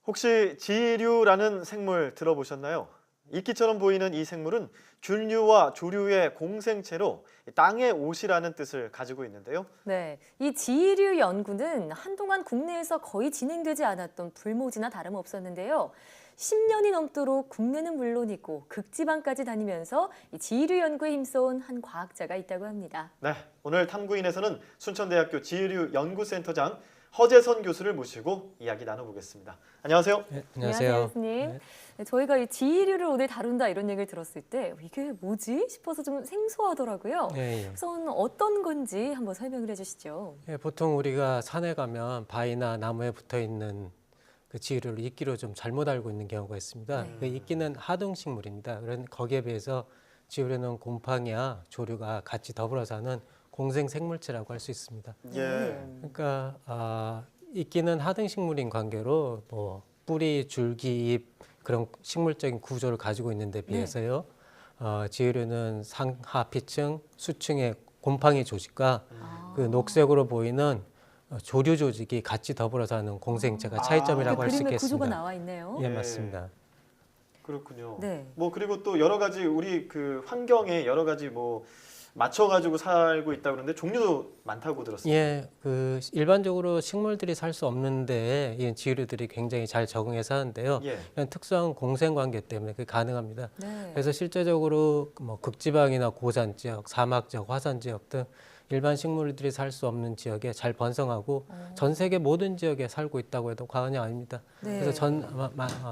혹시 지류라는 생물 들어보셨나요? 이끼처럼 보이는 이 생물은 균류와 조류의 공생체로 땅의 옷이라는 뜻을 가지고 있는데요. 네, 이 지류 연구는 한동안 국내에서 거의 진행되지 않았던 불모지나 다름없었는데요. 10년이 넘도록 국내는 물론이고 극지방까지 다니면서 이 지류 연구에 힘써온 한 과학자가 있다고 합니다. 네, 오늘 탐구인에서는 순천대학교 지류연구센터장 허재선 교수를 모시고 이야기 나눠보겠습니다. 안녕하세요. 네, 안녕하세요, 안녕하세요. 교수님. 네. 네, 저희가 이 지류를 오늘 다룬다 이런 얘기를 들었을 때 이게 뭐지 싶어서 좀 생소하더라고요. 예, 예. 우선 어떤 건지 한번 설명을 해주시죠. 예, 보통 우리가 산에 가면 바위나 나무에 붙어 있는 그 지류를 이끼로 좀 잘못 알고 있는 경우가 있습니다. 네. 그 이끼는 하등식물입니다. 그런 거기에 비해서 지류는 곰팡이와 조류가 같이 더불어 사는 공생 생물체라고 할 수 있습니다. 예. 그러니까 이끼는 하등식물인 관계로 뭐 뿌리, 줄기, 잎 그런 식물적인 구조를 가지고 있는데 비해서요. 지류는 상하 피층, 수층의 곰팡이 조직과 그 녹색으로 보이는 조류 조직이 같이 더불어 사는 공생체가 차이점이라고 할 수 그림에 구조가 있겠습니다. 나와 있네요. 예, 맞습니다. 그렇군요. 네. 뭐 그리고 또 여러 가지 우리 그 환경에 여러 가지 뭐 맞춰가지고 살고 있다 그러는데 종류도 많다고 들었습니다. 예, 그 일반적으로 식물들이 살 수 없는데 이 지류들이 굉장히 잘 적응해서 하는데요. 예. 이런 특수한 공생 관계 때문에 그게 가능합니다. 네. 그래서 실제적으로 뭐 극지방이나 고산 지역, 사막 지역, 화산 지역 등 일반 식물들이 살 수 없는 지역에 잘 번성하고 전 세계 모든 지역에 살고 있다고 해도 과언이 아닙니다. 네. 그래서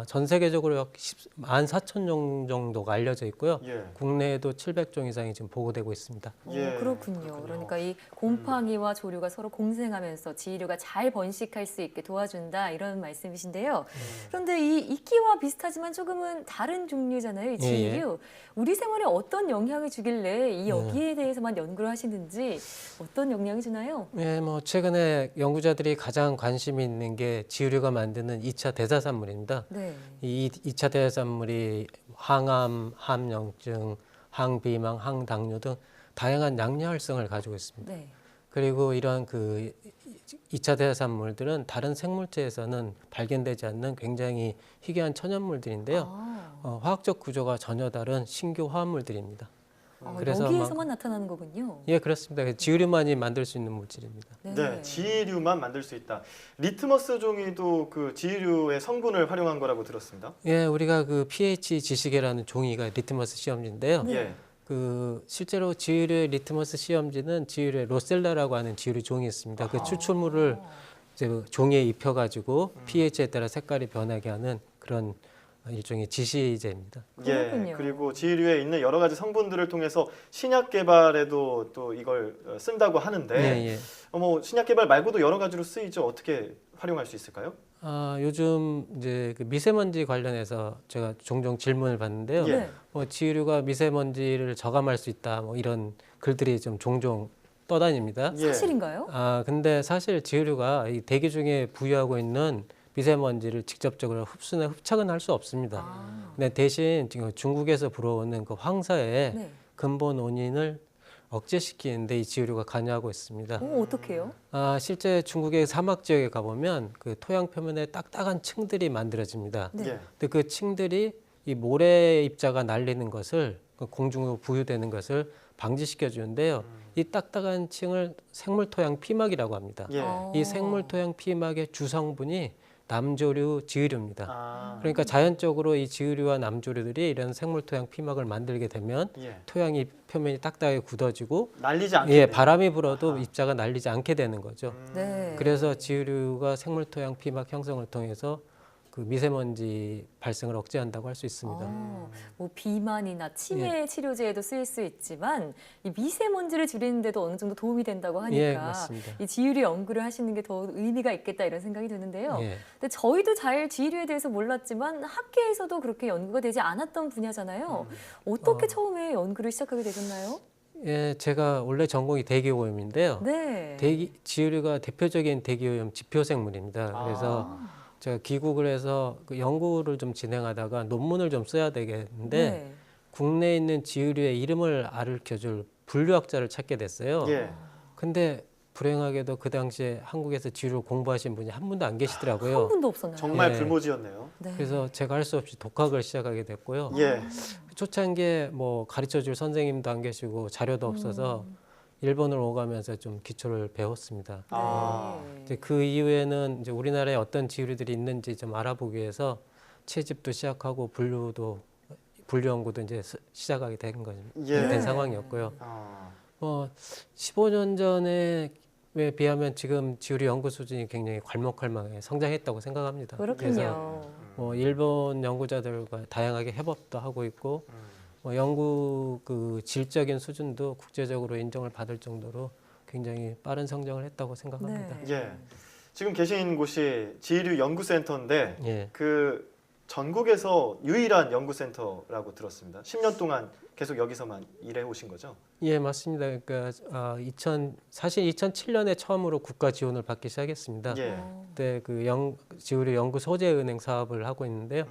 전 세계적으로 약 14,000종 정도가 알려져 있고요. 예. 국내에도 700종 이상이 지금 보고되고 있습니다. 예, 그렇군요. 그렇군요. 그러니까 이 곰팡이와 조류가 서로 공생하면서 지류가 잘 번식할 수 있게 도와준다 이런 말씀이신데요. 그런데 이 이끼와 비슷하지만 조금은 다른 종류잖아요. 이 예, 예. 지류. 우리 생활에 어떤 영향을 주길래 이 여기에 대해서만 연구를 하시는지 어떤 영향을 주나요? 예, 뭐 최근에 연구자들이 가장 관심이 있는 게 지류가 만드는 2차 대사산물입니다. 네. 이 2차 대사산물이 항암, 함염증, 항비망, 항당뇨 등 다양한 양료 활성을 가지고 있습니다. 네. 그리고 이러한 그 2차 대사산물들은 다른 생물체에서는 발견되지 않는 굉장히 희귀한 천연물들인데요. 화학적 구조가 전혀 다른 신규 화합물들입니다. 그래서 여기에서만 나타나는 거군요. 예, 그렇습니다. 지류만이 만들 수 있는 물질입니다. 네, 지류만 만들 수 있다. 리트머스 종이도 그 지류의 성분을 활용한 거라고 들었습니다. 예, 우리가 그 pH 지시계라는 종이가 리트머스 시험지인데요. 예. 그 실제로 지유류의 리트머스 시험지는 지유류의 로셀라라고 하는 지유류 종이 있습니다. 그 추출물을 이제 그 종이에 입혀가지고 pH에 따라 색깔이 변하게 하는 그런 일종의 지시제입니다. 예. 그렇군요. 그리고 지류에 있는 여러 가지 성분들을 통해서 신약 개발에도 또 이걸 쓴다고 하는데 예, 예. 뭐 신약 개발 말고도 여러 가지로 쓰이죠. 어떻게 활용할 수 있을까요? 요즘 이제 그 미세먼지 관련해서 제가 종종 질문을 받는데요. 예. 뭐 지유류가 미세먼지를 저감할 수 있다, 뭐 이런 글들이 좀 종종 떠다닙니다. 예. 사실인가요? 근데 사실 지유류가 이 대기 중에 부유하고 있는 미세먼지를 직접적으로 흡수나 흡착은 할 수 없습니다. 근데 대신 지금 중국에서 불어오는 그 황사의 네. 근본 원인을 억제시키는데 이 지유류가 관여하고 있습니다. 어떻게요? 실제 중국의 사막 지역에 가보면 그 토양 표면에 딱딱한 층들이 만들어집니다. 네. 예. 근데 그 층들이 이 모래 입자가 날리는 것을 그 공중으로 부유되는 것을 방지시켜 주는데요. 이 딱딱한 층을 생물 토양 피막이라고 합니다. 예. 이 생물 토양 피막의 주성분이 남조류, 지유류입니다. 아. 그러니까 자연적으로 이 지유류와 남조류들이 이런 생물 토양 피막을 만들게 되면 예. 토양이 표면이 딱딱하게 굳어지고 날리지 않게. 예, 바람이 불어도 입자가 날리지 않게 되는 거죠. 네. 그래서 지유류가 생물 토양 피막 형성을 통해서 그 미세먼지 발생을 억제한다고 할 수 있습니다. 뭐 비만이나 치매 치료제에도 쓰일 수 있지만 이 미세먼지를 줄이는 데도 어느 정도 도움이 된다고 하니까 예, 맞습니다. 이 지유류 연구를 하시는 게 더 의미가 있겠다 이런 생각이 드는데요. 예. 근데 저희도 잘 지유류에 대해서 몰랐지만 학계에서도 그렇게 연구가 되지 않았던 분야잖아요. 어떻게 처음에 연구를 시작하게 되셨나요? 예, 제가 원래 전공이 대기오염인데요. 네. 지유류가 대표적인 대기오염 지표생물입니다. 그래서 제가 귀국을 해서 그 연구를 좀 진행하다가 논문을 좀 써야 되겠는데 네. 국내에 있는 지유류의 이름을 가르쳐줄 분류학자를 찾게 됐어요. 예. 근데 불행하게도 그 당시에 한국에서 지류를 공부하신 분이 한 분도 안 한 계시더라고요. 분도 없었나요? 정말 예. 불모지였네요. 네. 그래서 제가 할 수 없이 독학을 시작하게 됐고요. 예. 초창기에 뭐 가르쳐줄 선생님도 안 계시고 자료도 없어서 일본을 오가면서 좀 기초를 배웠습니다. 아. 이제 그 이후에는 이제 우리나라에 어떤 지류들이 있는지 좀 알아보기 위해서 채집도 시작하고 분류 연구도 이제 시작하게 된 예. 된 상황이었고요. 아. 15년 전에 에 비하면 지금 지류리 연구 수준이 굉장히 괄목할망하게 성장했다고 생각합니다. 그래서 그렇군요. 일본 연구자들과 다양하게 협업도 하고 있고 연구 그 질적인 수준도 국제적으로 인정을 받을 정도로 굉장히 빠른 성장을 했다고 생각합니다. 네. 예. 지금 계신 곳이 지류 연구센터인데 예. 그 전국에서 유일한 연구센터라고 들었습니다. 10년 동안 계속 여기서만 일해 오신 거죠? 예, 맞습니다. 그러니까 사실 2007년에 처음으로 국가 지원을 받기 시작했습니다. 예. 그때 그 지우리 연구 소재은행 사업을 하고 있는데요.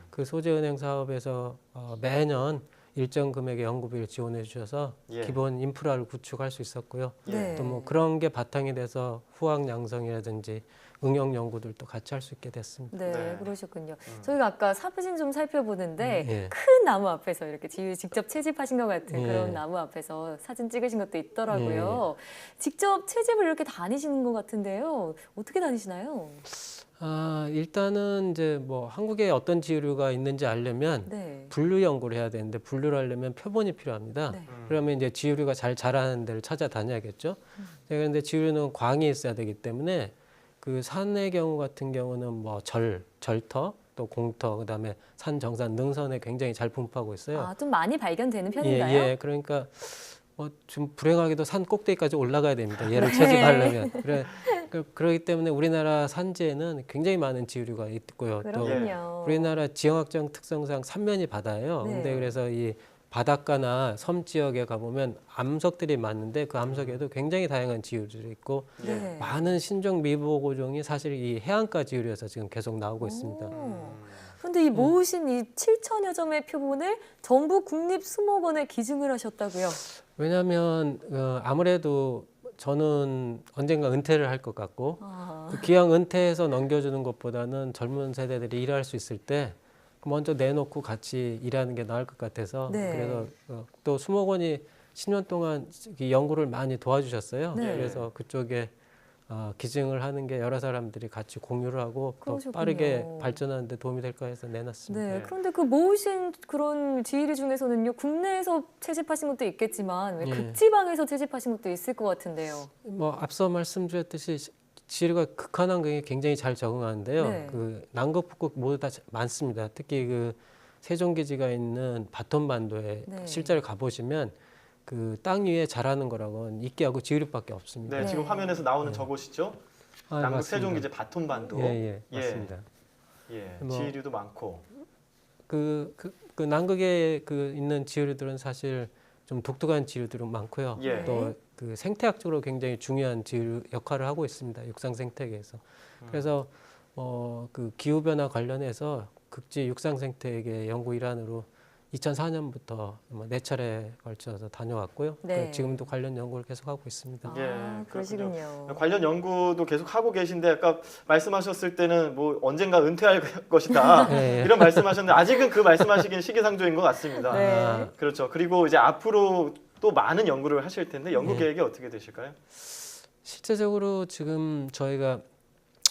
그 소재은행 사업에서 매년 일정 금액의 연구비를 지원해 주셔서 예. 기본 인프라를 구축할 수 있었고요. 네. 또 뭐 그런 게 바탕이 돼서 후학 양성이라든지 응용 연구들도 같이 할 수 있게 됐습니다. 네, 네. 그러셨군요. 저희가 아까 사진 좀 살펴보는데 예. 큰 나무 앞에서 이렇게 지유 직접 채집하신 것 같은 예. 그런 나무 앞에서 사진 찍으신 것도 있더라고요. 직접 채집을 이렇게 다니시는 것 같은데요. 어떻게 다니시나요? 일단은 이제 뭐 한국에 어떤 지류가 있는지 알려면 네. 분류 연구를 해야 되는데 분류를 하려면 표본이 필요합니다. 네. 그러면 이제 지류가 잘 자라는 데를 찾아다녀야겠죠. 그런데 지류는 광이 있어야 되기 때문에 그 산의 경우 같은 경우는 뭐 절터, 또 공터, 그다음에 산 정상 능선에 굉장히 잘 분포하고 있어요. 아, 좀 많이 발견되는 편인가요? 예, 그러니까 좀 불행하게도 산 꼭대기까지 올라가야 됩니다. 얘를 네. 채집하려면. 그렇기 때문에 우리나라 산지에는 굉장히 많은 지류가 있고요. 또 그렇군요. 우리나라 지형학적 특성상 삼면이 바다예요. 네. 근데 그래서 이 바닷가나 섬 지역에 가보면 암석들이 많은데 그 암석에도 굉장히 다양한 지류들이 있고 네. 많은 신종 미보고종이 사실 이 해안가 지류에서 지금 계속 나오고 있습니다. 그런데 이 모으신 이 7천여 점의 표본을 전부 국립수목원에 기증을 하셨다고요? 왜냐하면 아무래도 저는 언젠가 은퇴를 할 것 같고 아, 그 기왕 은퇴해서 넘겨주는 것보다는 젊은 세대들이 일할 수 있을 때 먼저 내놓고 같이 일하는 게 나을 것 같아서 네. 그래서 또 수목원이 10년 동안 이 연구를 많이 도와주셨어요. 네. 그래서 그쪽에 기증을 하는 게 여러 사람들이 같이 공유를 하고 더 그러셨군요. 빠르게 발전하는 데 도움이 될 까 해서 내놨습니다. 네. 네. 그런데 그 모으신 그런 지휘류 중에서는요, 국내에서 채집하신 것도 있겠지만 왜 예. 극지방에서 채집하신 것도 있을 것 같은데요. 뭐 앞서 말씀드렸듯이 지류가 극한 환경에 굉장히 잘 적응하는데요. 네. 그 남극 북극 모두 다 많습니다. 특히 그 세종기지가 있는 바톤반도에 네. 실제로 가보시면 그 땅 위에 자라는 거라고는 이끼하고 지류밖에 없습니다. 네, 네. 지금 화면에서 나오는 저곳이죠. 남극 맞습니다. 세종기지 바톤반도. 예, 맞습니다. 예, 뭐, 지류도 많고. 그 남극에 그 있는 지류들은 사실 좀 독특한 지류들은 많고요. 예. 또 그 생태학적으로 굉장히 중요한 지류 역할을 하고 있습니다. 육상 생태계에서. 그래서 그 기후 변화 관련해서 극지 육상 생태계 연구 일환으로 2004년부터 4차례 걸쳐서 다녀왔고요. 네. 지금도 관련 연구를 계속하고 있습니다. 예, 아, 그러시군요. 관련 연구도 계속 하고 계신데 아까 말씀하셨을 때는 뭐 언젠가 은퇴할 것이다 예, 예. 이런 말씀하셨는데 아직은 그 말씀하시긴 시기상조인 것 같습니다. 네. 그렇죠. 그리고 이제 앞으로 또 많은 연구를 하실 텐데 연구 네. 계획이 어떻게 되실까요? 실제적으로 지금 저희가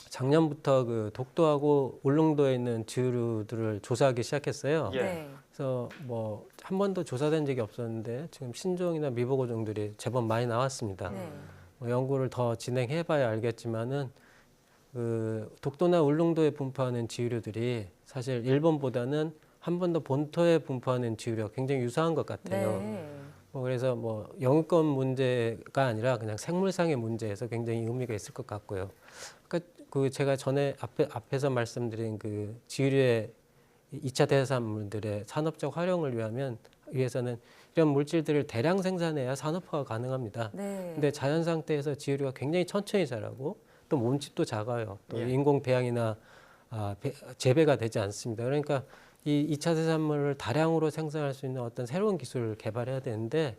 작년부터 그 독도하고 울릉도에 있는 지류들을 조사하기 시작했어요. 예. 네. 그래서 뭐 한 번도 조사된 적이 없었는데 지금 신종이나 미보고종들이 제법 많이 나왔습니다. 네. 뭐 연구를 더 진행해봐야 알겠지만은 그 독도나 울릉도에 분포하는 지류들이 사실 일본보다는 한 번 더 본토에 분포하는 지류가 굉장히 유사한 것 같아요. 네. 그래서 뭐 영유권 문제가 아니라 그냥 생물상의 문제에서 굉장히 의미가 있을 것 같고요. 그러니까 그 제가 전에 앞에서 말씀드린 그 지류의 2차 대산물들의 산업적 활용을 위해서는 이런 물질들을 대량 생산해야 산업화가 가능합니다. 네. 근데 자연 상태에서 지류가 굉장히 천천히 자라고 또 몸집도 작아요. 또 예. 인공 배양이나 재배가 되지 않습니다. 그러니까 이 2차 대산물을 다량으로 생산할 수 있는 어떤 새로운 기술을 개발해야 되는데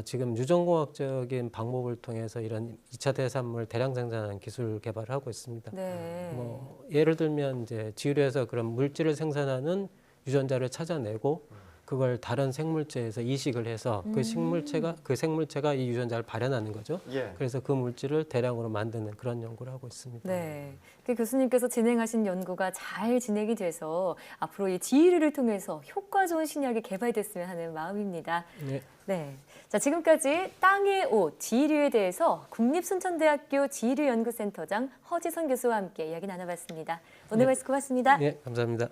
지금 유전공학적인 방법을 통해서 이런 2차 대산물 대량 생산하는 기술 개발을 하고 있습니다. 네. 뭐 예를 들면 이제 지류에서 그런 물질을 생산하는 유전자를 찾아내고 그걸 다른 생물체에서 이식을 해서 그 생물체가 이 유전자를 발현하는 거죠. 예. 그래서 그 물질을 대량으로 만드는 그런 연구를 하고 있습니다. 네. 그 교수님께서 진행하신 연구가 잘 진행이 돼서 앞으로 이 지휘류를 통해서 효과 좋은 신약이 개발됐으면 하는 마음입니다. 네. 네. 자, 지금까지 땅의 옷, 지휘류에 대해서 국립순천대학교 지휘류연구센터장 허지선 교수와 함께 이야기 나눠봤습니다. 오늘 네. 말씀 고맙습니다. 네, 감사합니다.